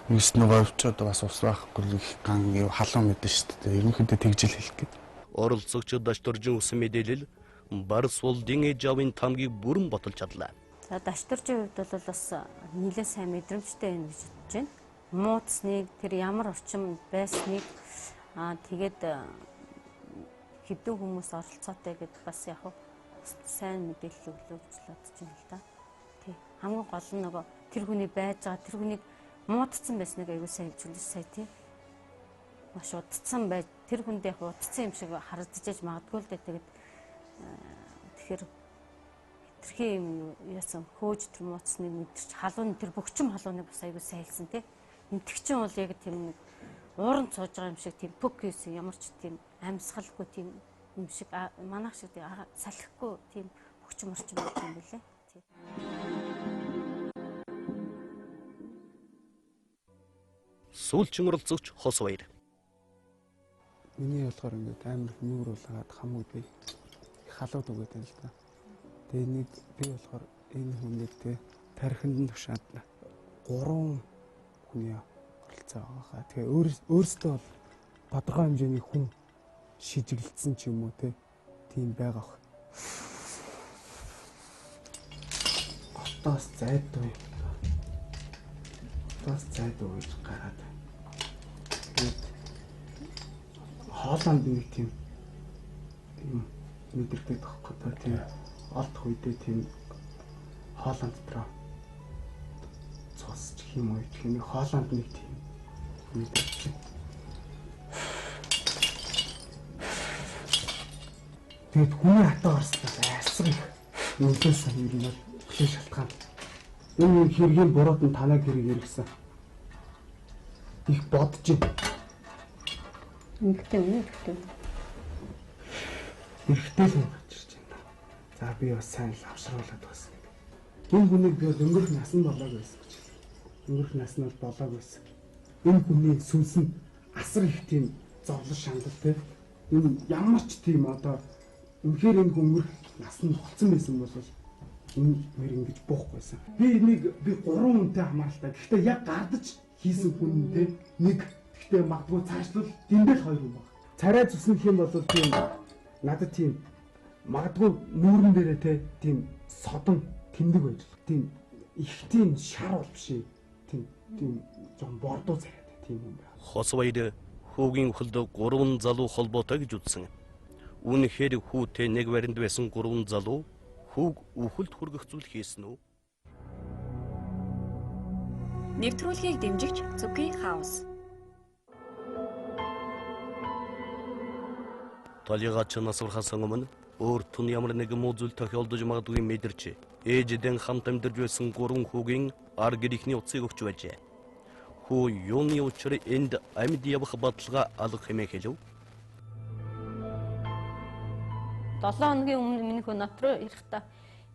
нэгс нөгөө өвчөд бас ус байхгүй их ган юу халам мэдэн шүү дээ. Ерөнхийдөө тэгжил хэлэх гээд. Оролцогч Дашторжин өгсөн мэдээлэл Барс улдын ээж авын тамгийг бүрэн ботолж чадлаа. За Дашторжийн хувьд бол бас нэлээд сайн мэдрэмжтэй байна гэж бодож байна. Муудсныг тэр ямар орчим байсныг тэгээд хэдэн хүмүүс оролцоотой гэд бас яг сайн мэдээлэл өглөө гэж бодож байна л да. Тий. Хамгийн гол нь нөгөө тэр хүний байж байгаа тэр хүнийг муудсан байсныг аягүй сайн хэлжүүлж сая тий. Маш удцсан байж тэр хүнд яг удцсан юм шиг харагдаж магадгүй л дээ. Тэгээд тэгэхээр хэтэрхий юм яасан хөөж тэр муудсныг мэдэрч халуун тэр бөхчм халууныг бас аягүй сайн хэлсэн тий. Энтгчин бол яг тийм нэг ууран цоож байгаа юм шиг тийм пүк хийсэн ямар ч тийм амьсгалгүй тийм юм шиг манайх шиг салхихгүй тийм бөхчм орчим юм билээ. Сүүлчин оролцогч Хосбаяр. Миний болохоор ингээд амар нүүр болоод хамгүй би халууд өгöd байна л да. Тэгээ нэг би болохоор энэ хүнийг тархинд нь тушаад 3 хүний оролцоо байгаа. Тэгээ өөрөөсөө бол тодорхой хэмжээний хүн шижиглэлсэн ч юм уу тийм байгаа. Отоос зайдуу. Отоос зайдуу гэж гараад. Тэгээд Хооланд нэг тийм мэдэрдэг тоххой тийм олдох үедээ тийм Хооланд дотроо цосч юм уу гэх юм. Хооланд нэг тийм мэдэрч. Тэгэд хүний хатаа орсдоо айсгах их нөлөөс юм бол хөлийн шалтгаан. Энэ хэргийн бурууд нь танаг хэрэг иргсэн. Их бодож байна. Ихтэй. Ихтэй л гарч ирж байна. За би бас сайн л авшруулад байсан. Энэ хүнийг би өнгөрөх насанд болоог байсан гэж. Өнгөрөх наснд болоог байсан. Энэ хүний сүнс нь асар их тийм зовлон шаналл те. Энэ ямар ч тийм одоо үнэхээр энэ өнгөрөх насанд болцсон байсан бол энэ мэр ингэж буухгүйсэн. Би 3 хүнтэй хамааралтай. Гэхдээ яг гардаж хийсэн хүн те нэг гэхдээ магадгүй цаашлал дэндэл 2 хүн баг. Царай зүснэх юм бол тийм надад тийм магадгүй нүүрэн дээрээ те тийм содон тэмдэг байж. Тийм их тийм шар бол биш. Тийм жоохон бордуу царайтай тийм юм байна. Хосбаяр хүүгийн өхөлд 3 залуу холбоотой гэж үзсэн. Үнэхээр хүүтэй нэг баринд байсан 3 залуу хүүг өхөлд хүргэх зүйл хийсэн үү? Нэвтрүүлгийг дэмжигч Zuki House. Талигач насвархаас өмнө өөр тун ямар нэгэн муу зүйл тохиолдож магадгүй мэдэрч ээждэн хамт амьдарч байсан 3 хүүгийн ар гэрийнхний утсыг өгч байжээ. Хүү юуны учраа энд амьд явах бодлого алах хэмээн хэлв. 7 хоногийн өмнө миний хөө нот руу ирэхдээ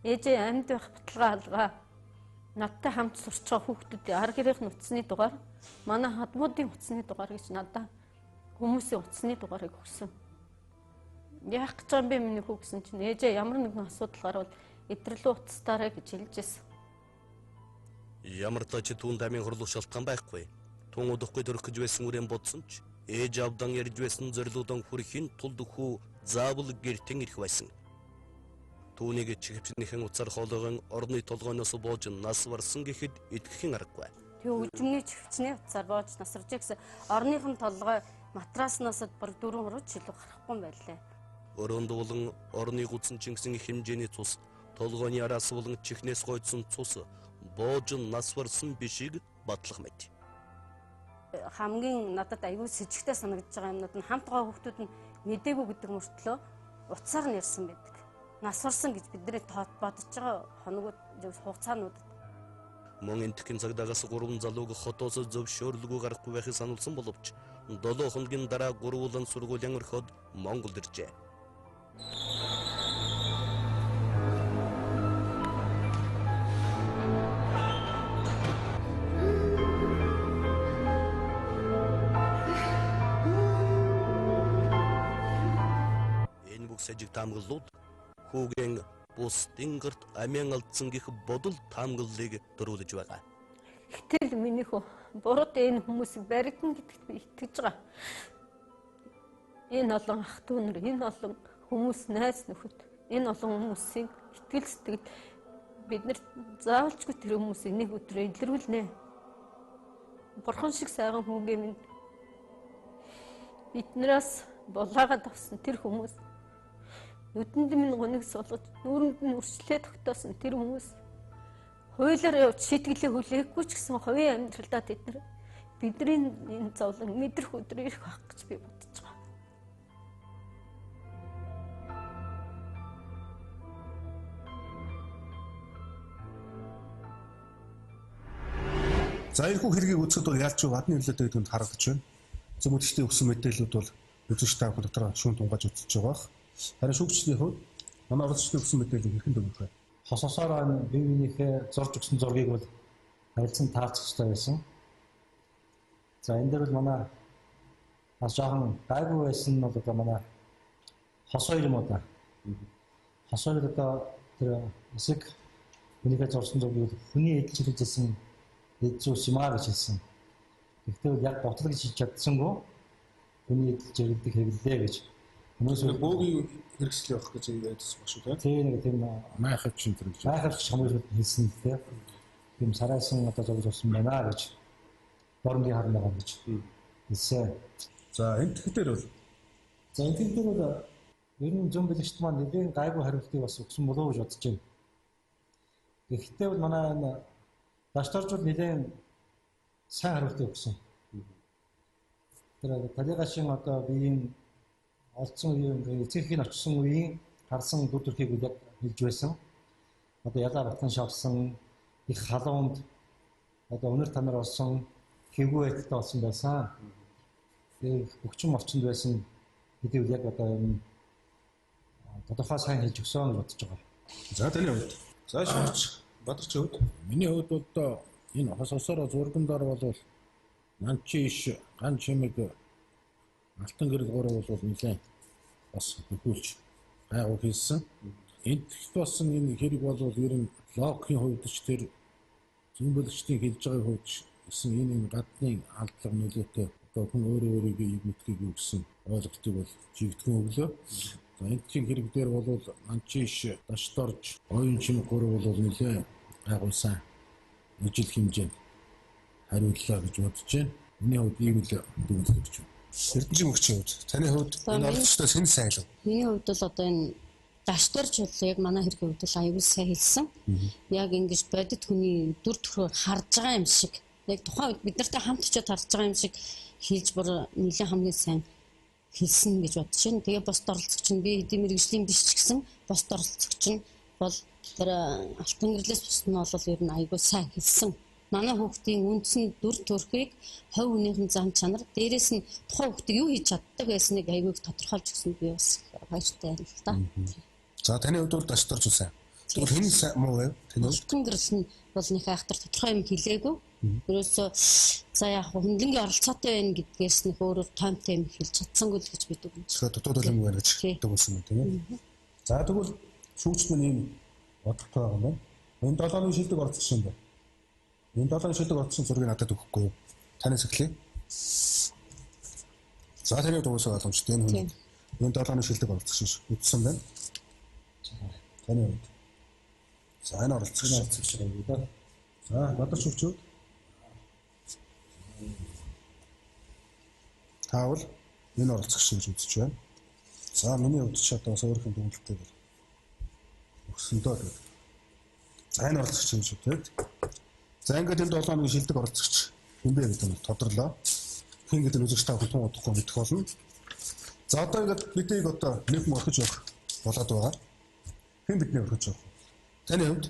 ээжээ амьд байх баталгаа алгаа надтай хамт сурч байгаа хүүхдүүд ар гэрийн утасны дугаар манай хадмуудын утасны дугаар гэж надад хүмүүсийн утасны дугаарыг өгсөн. Яах гэж байгаа юм бэ миний хүү гэсэн чинь ээжээ ямар нэгэн асуудал гарвал эдрэрлүү утастаарай гэж хэлж байсан. Ямар ч тач түүнд амийн хурлах шалтгаан байхгүй. Тун удахгүй төрөх гэж байсан үрэн бодсон ч ээж авдан ярьж байсан зорилгоодон хүрэхин тулд хүү заавал гэртэн ирэх байсан. Түүнийг чихвчнийхэн уцаар хоолойгон орны толгойноос боож нас варсан гэхэд итгэхийн аргагүй. Тэгээ үжимний чихвчний уцаар боож насарж гэсэн орныхон толгой матраснаас бүр 4-3 жилүү гарахгүй юм байлээ. Өрөөнд болон орны гудсан чингсэн их хэмжээний цус толгойн араас болон чихнээс гойдсон цус боож нас варсан бишиг батлах мэт. Хамгийн надад аюул сэжигтэй санагдаж байгаа юмнууд нь хамт байгаа хүүхдүүд нь мэдээгүй гэдэг мөртлөө утсаар нь ярьсан байдаг. Нас орсон гэж бидний бодож байгаа хоногуд хугацаануудад мөн энтхийн цагдаагаас 3 залууг хотоос зөвшөөрлгүй гарахгүй байхыг сануулсан боловч 7 хоногийн дараа 3 улаан сургуулийн орхиод Монгол иржээ. сэжиг таамаглууд хүүгийн бусдын гэрт амиан алдсан гэх бодол таамаглалыг дөрвөлж байгаа. Гэтэл минийх бурууд энэ хүмүүсийг баригдан гэдэгт би итгэж байгаа. Энэ олон ах дүү нар, энэ олон хүмүүс найз нөхөд, энэ олон хүмүүсийн итгэл сэтгэл бид нар заавалчгүй тэр хүмүүсийг нэг өдрөө илрүүлнэ. Бурхан шиг сайхан хүүгээ минь биднээс булаагаад авсан тэр хүмүүс, нүдэнд минь гуниг сулгаж, нүүрэнд нь үрчлээ тогтоосон тэр хүмүүс, хуулиар явж шийтгэлээ хүлээхгүй ч гэсэн хувийн амьдралдаа тэд нар бидний энэ зовлон мэдрэх өдөр ирэх байх гэж би бодож байгаа. За энэхүү хэргийг үзэхэд бол ялч гадны хөлөөтэй гэдэг нь харагдаж байна. Зөвмөдчдийн өгсөн мэдээлэлүүд бол үзэж та бүхэн дотор шүүн тунгааж үзэж байгаа. Харин шүүгчдийн хувьд манай оролцогчдын өгсөн мэдээллийг хэрхэн дүгнэх вэ? Хос хосоор бие биенийхээ зурж өгсөн зургийг бол харилцан таарчих хэрэгтэй байсан. За энэ дээр бол манай бас жоохон гайгүй байсан нь бол одоо манай хос хоёр юм уу да. Хос хоёр одоо тэр эсэг биенийхээ зурсан зургийг хүний эдэлж хэлжсэн эдзүүс юм аа гэж хэлсэн. Гэхдээ яг ботлог хийж чадсангүй хүний эдэлж хэрэгдэг хэвлэлээ гэж. Хүмүүс бөөгийн хэрэгсэл явах гэж ярьсан баг шүү дээ. Тийм майхавч чинь тэр гэж. Майхавч хүмүүс хэлсэн л дээ. Тийм сарайсан одоо зурсан байна гэж. Боронгийн харна байгаа гэж. Хэлсэн. За энэ тэгэхээр бол ер нь зүүн бэлэгчт маань нэгэн гайгүй хариултыг бас өгсөн болов уу гэж бодож байна. Гэхдээ бол манай энэ дашторч бол нэгэн сайн хариултыг өгсөн. Тэр талигашин одоо биеийн олдсон үеийн эцэгхийн очсон үеийн харсан дүр төрхийг яг хэлж байсан. Одоо ялаа батан шавсан их халуунд одоо өнөр танаар болсон хэвгүй байдалтай болсон байсан. Тэгээд өгчм орчинд байсан хэдийгээр яг одоо энэ тодорхой сайн хэлж өгсөн гэж бодож байгаа. За таны хувьд. За шүүгч Бадарч хувьд. Миний хувьд бол энэ хос хосоор зургандаар бол манчиш ган чимэг алтан гэрэл гурав бол нэлээд бас хөвүүлж гайгүй хийсэн. Энд болсон энэ хэрэг бол ер нь логикийн хувьд ч тэр зүүнбэлэгчдийн хэлж байгаа хувьд гэсэн энэ гадны алдлага нөлөөтэй одоо хүн өөрийнхөө мэдгийг юу гэсэн ойлголтыг бол жигдхэн өглөө. За энэ чинь хэрэг дээр бол манчиш дашторж оюун чимэг гурав бол нэлээд гайгүй сайн ажил хэмжээнд хариуллаа гэж бодож байна. Миний хувьд ийм л дүгнэлт өгч байна. Эрдэнэжийн мөгчийн хувьд таны хувьд энэ оролцогчдоо хэн сайн л вэ? Миний хувьд бол одоо энэ дашторч бол яг манай хэргийн хувьд л аюул сайн хэлсэн. Яг ингэж бодит хүний дүр төрхөөр харж байгаа юм шиг яг тухайн үед бид нартай хамт очиод харж байгаа юм шиг хэлж бүр нэлээд хамгийн сайн хэлсэн гэж бодож байна. Тэгээ босд оролцогч нь би хэдийн мэргэжлийн биш ч гэсэн босд оролцогч нь бол тэр алтан гэрлээс бусна бол ер нь аюул сайн хэлсэн. Манай хүүхдийн үндсэн дүр төрхийг хувь хүнийхэн зам чанар дээрээс нь тухайн хүүхдийг юу хийж чаддаг байсныг аюулг тодорхойлж өгсөн би бас баяртай байна л да. За таны хувьд бол дашторч сайн. Тэгвэл хэн муу вэ? Таны алтан гэрэл нь бол нэг айхтар тодорхой юм хэлээгүй. Ерөөсөө за яг хөндлөнгийн оролцоотой байна гэдгээс нэг өөрөөр таймтай юм хэлж чадсангүй л гэж бид үгэн. Тэгэхээр дутууд юм байна гэж дүгнсэн юм тийм ээ. За тэгвэл шүүгч минь ийм бодолтой байгаа юм байна. Энэ 7-ны шилдэг оролцсон юм байна. Энэ 7-ны шилдэг оролцсон зургийг надад өгөхгүй юу? Танаас эхлэе. За таны дуусах боломжтой энэ хүн. Энэ 7-ны шилдэг оролцсон үтсэн байна. Таны хувьд. За энэ оролцсон юм да. За Бадарч шүүгч. Таавал энэ оролцогч гэж үзэж байна. За миний хувьд ч одоо өөрийнхөө дүгнэлттэй бол өгсөндөө л. За энэ оролцогч юм шүү дээ. За ингээд энэ 7 хоногийн шилдэг оролцогч хэн бэ гэдэг нь тодорлоо. Хэн гэдэг нь үзэгч та бүхэн удахгүй мэдэх болно. За одоо ингээд бидийг одоо нэг юм орхиж явах болоод байгаа. Хэн бидний орхиж явах вэ? Таны хувьд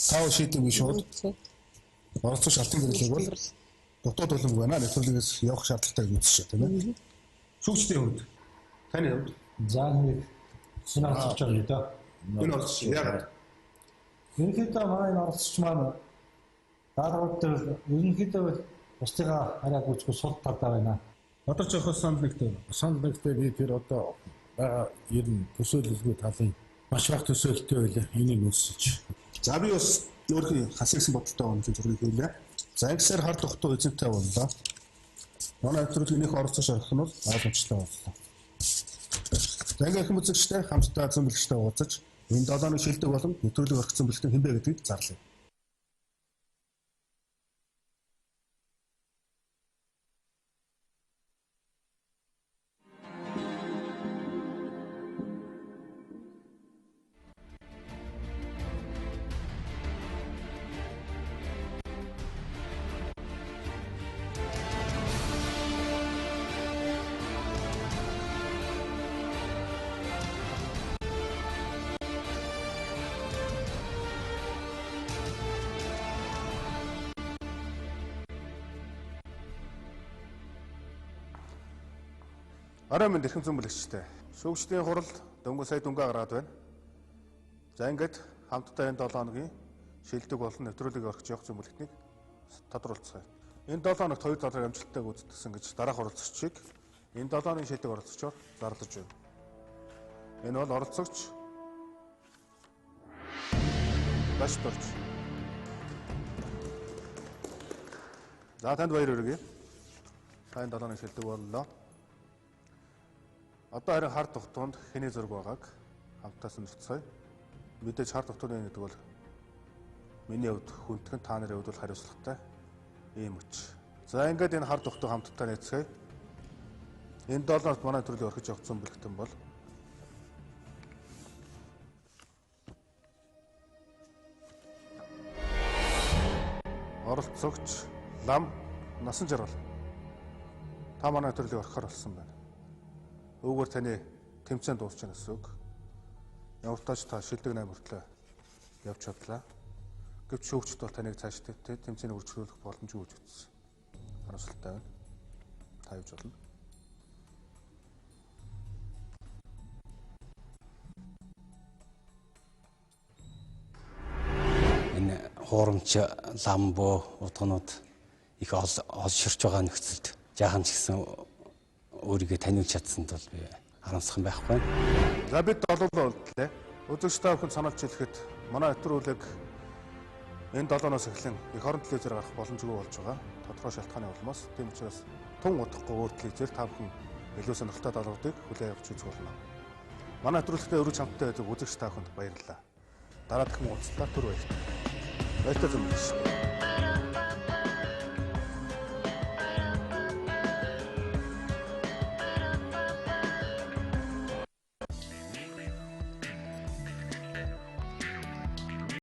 тав шийдэм биш шууд. Оролцогч алтан гэрлэг бол дутууд болон байна. Нэвтрүүлгээс явах шаардлагатай гэж үзэж байна, тийм ээ. Шүүгчдийн хувьд таны хувьд за нэг синаач байгаа юм да. Энэ оролцогч яагаад? Ерөнхийдөө манай энэ оролцогч маань даалгавар дээр ерөнхийдөө бусдыгаа хараа гүйцэхгүй сул талдаа байна. Бадарч явах санал нэгтэй. Санал нэгтэй би тэр одоо байгаа ер нь төсөөлөлгүй талын маш их төсөөлттэй байлаа. Энийг үнсэж. За би бас өөрхий хасагсан бодолтой байгаа юм зургийг хэлээ. За ингэсээр хард тухтай эзэнтэй боллоо. Манай нэвтрүүлгийнхээ оролцож орох нь бол ойлгомжтой боллоо. За ингээ их үзэгчтэй хамтдаа зөвлөгчтэй уулзаж энэ 7 оны шилдэг болон нэвтрүүлэг орхисон бэлтгэн хинбэ гэдгийг зарлая. Арай минь эрхэм зөвлөгчтэй. Шүүгчдийн хурал дөнгөж сая дүнгээ гаргаад байна. За ингээд хамтдаа энэ 7 хоногийн шилдэг болон нэвтрүүлэг орхиж явах зөвлөгтнийг тодруулцгаая. Энэ 7 хоногт 2 доллар амжилттай гүйцэтгэсэн гэж дараах оролцогчийг энэ 7 хоногийн шилдэг оролцогчоор зарлаж байна. Энэ бол оролцогч Башторч. За танд баяр хүргэе. Сайн 7 хоногийн шилдэг боллоо. Одоо харин хард тухтунд хэний зураг байгааг хамтдаа сонирцгоё. Мэдээж хард тухтууны гэдэг бол миний хувьд хүндхэн, та нарын хувьд бол хариуцлагатай ийм хүч. За ингээд энэ хард тухтуу хамтдаа нээцгээе. Энэ 7 хоногт манай нэвтрүүлэг орхиж явах зам бэлтгэн бол оролцогч Лам Насан Жаргал. Та манай нэвтрүүлэг орхихоор болсон байна. Өгөр таны тэмцээн дуусч байна гэсэн үг. Ямар ч тач та шилдэг 8 хүртлээ явж чадлаа. Гэвч шүүгчд бол таныг цааш тэмцээнийг үргэлжлүүлэх боломжгүй гэж үзсэн. Харамсалтай байна. Та явж болно. Энэ хуурамч ламбо удгнууд их олширч байгаа нөхцөлд жаахан ч гэсэн өөрийгөө таниулж чадсанд бол би харамсах юм байхгүй. За бид долоолоо үлдлээ. Үзэгчтэй бүхэн сануулж хэлэхэд манай нэвтрүүлэг энэ 7-оос эхлэн эх орон телевизээр гарах боломжгүй болж байгаа. Тодорхой шалтгааны улмаас тийм учраас тун удахгүй өөр телевизээр та бүхэн илүү сонирхолтой долоодыг хүлээн авч үзэх болно. Манай нэвтрүүлэгтээ өргөж хамттай байдаг үзэгч та бүхэнд баярлалаа. Дараагийн уулзалтаар түр баярлалаа. Баяртай зөвлөж.